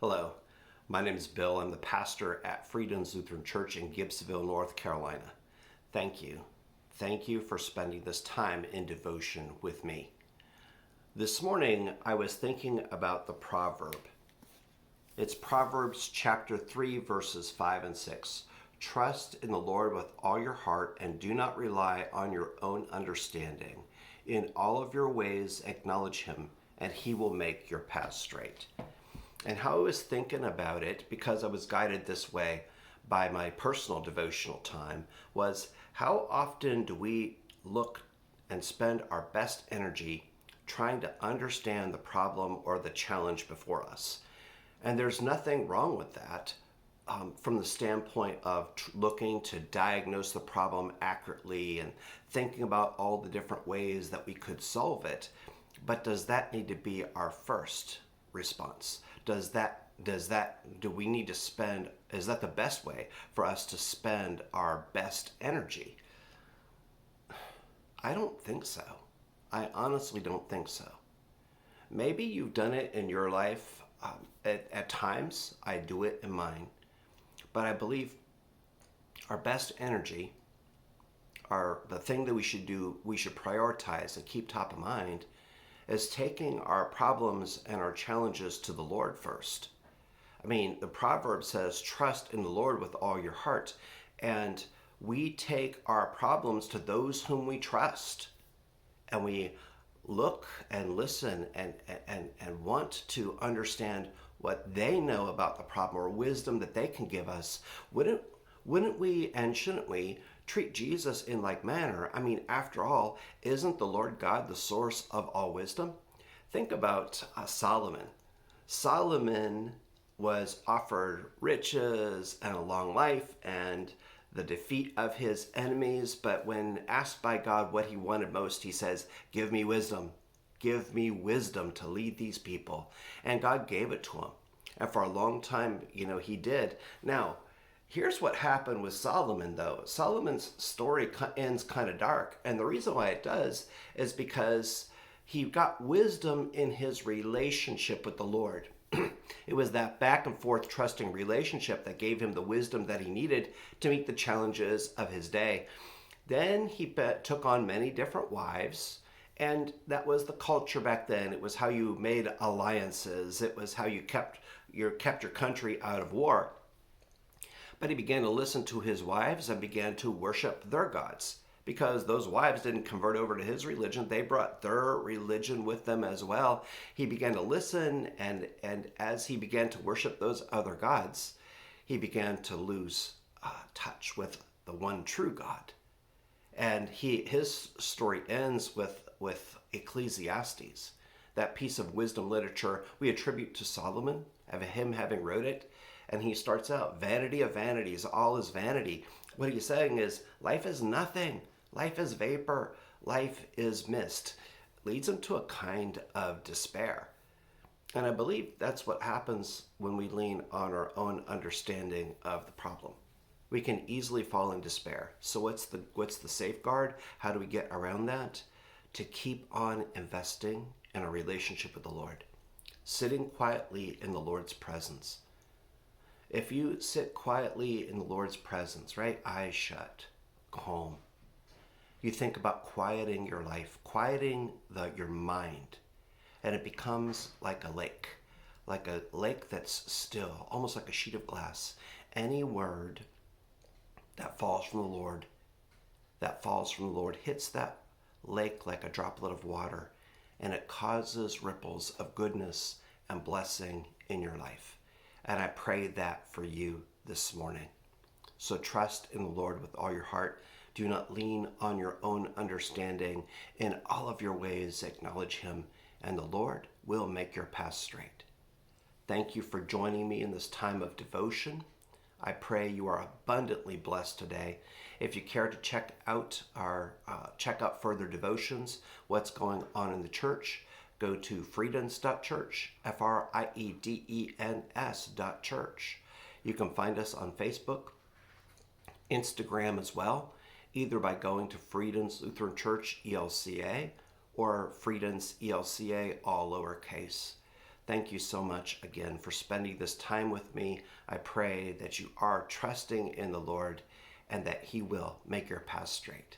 Hello, my name is Bill. I'm the pastor at Freedom's Lutheran Church in Gibsonville, North Carolina. Thank you. Thank you for spending this time in devotion with me. This morning, I was thinking about the proverb. It's Proverbs chapter 3, verses 5 and 6. Trust in the Lord with all your heart and do not rely on your own understanding. In all of your ways, acknowledge him, and he will make your path straight. And how I was thinking about it, because I was guided this way by my personal devotional time, was how often do we look and spend our best energy trying to understand the problem or the challenge before us? And there's nothing wrong with that from the standpoint of looking to diagnose the problem accurately and thinking about all the different ways that we could solve it. But does that need to be our first response? Do we need to spend, is that the best way for us to spend our best energy? I don't think so. I honestly don't think so. Maybe you've done it in your life. At times, I do it in mine. But I believe our best energy, the thing that we should do, we should prioritize and keep top of mind, is taking our problems and our challenges to the Lord first. I mean, the proverb says, trust in the Lord with all your heart. And we take our problems to those whom we trust. And we look and listen and want to understand what they know about the problem or wisdom that they can give us. Wouldn't we and shouldn't we treat Jesus in like manner? I mean, after all, isn't the Lord God the source of all wisdom? Think about Solomon. Solomon was offered riches and a long life and the defeat of his enemies, but when asked by God what he wanted most, he says, give me wisdom. Give me wisdom to lead these people. And God gave it to him. And for a long time, he did. Now, here's what happened with Solomon, though. Solomon's story ends kind of dark. And the reason why it does is because he got wisdom in his relationship with the Lord. It was that back and forth trusting relationship that gave him the wisdom that he needed to meet the challenges of his day. Then he took on many different wives. And that was the culture back then. It was how you made alliances. It was how you kept your country out of war. But he began to listen to his wives and began to worship their gods, because those wives didn't convert over to his religion. They brought their religion with them as well. He began to listen, and as he began to worship those other gods, he began to lose touch with the one true God. And his story ends with Ecclesiastes, that piece of wisdom literature we attribute to Solomon, of him having wrote it. And he starts out, vanity of vanities, all is vanity. What he's saying is, life is nothing. Life is vapor. Life is mist. Leads him to a kind of despair. And I believe that's what happens when we lean on our own understanding of the problem. We can easily fall in despair. So what's the safeguard? How do we get around that? To keep on investing in a relationship with the Lord. Sitting quietly in the Lord's presence. If you sit quietly in the Lord's presence, right, eyes shut, calm, you think about quieting your life, quieting your mind, and it becomes like a lake that's still, almost like a sheet of glass. Any word that falls from the Lord, hits that lake like a droplet of water, and it causes ripples of goodness and blessing in your life. And I pray that for you this morning. So trust in the Lord with all your heart. Do not lean on your own understanding. In all of your ways, acknowledge him, and the Lord will make your path straight. Thank you for joining me in this time of devotion. I pray you are abundantly blessed today. If you care to check out further devotions, what's going on in the church, go to friedens.church, FRIEDENS.church. You can find us on Facebook, Instagram as well, either by going to Friedens Lutheran Church ELCA or Friedens ELCA, all lowercase. Thank you so much again for spending this time with me. I pray that you are trusting in the Lord and that He will make your path straight.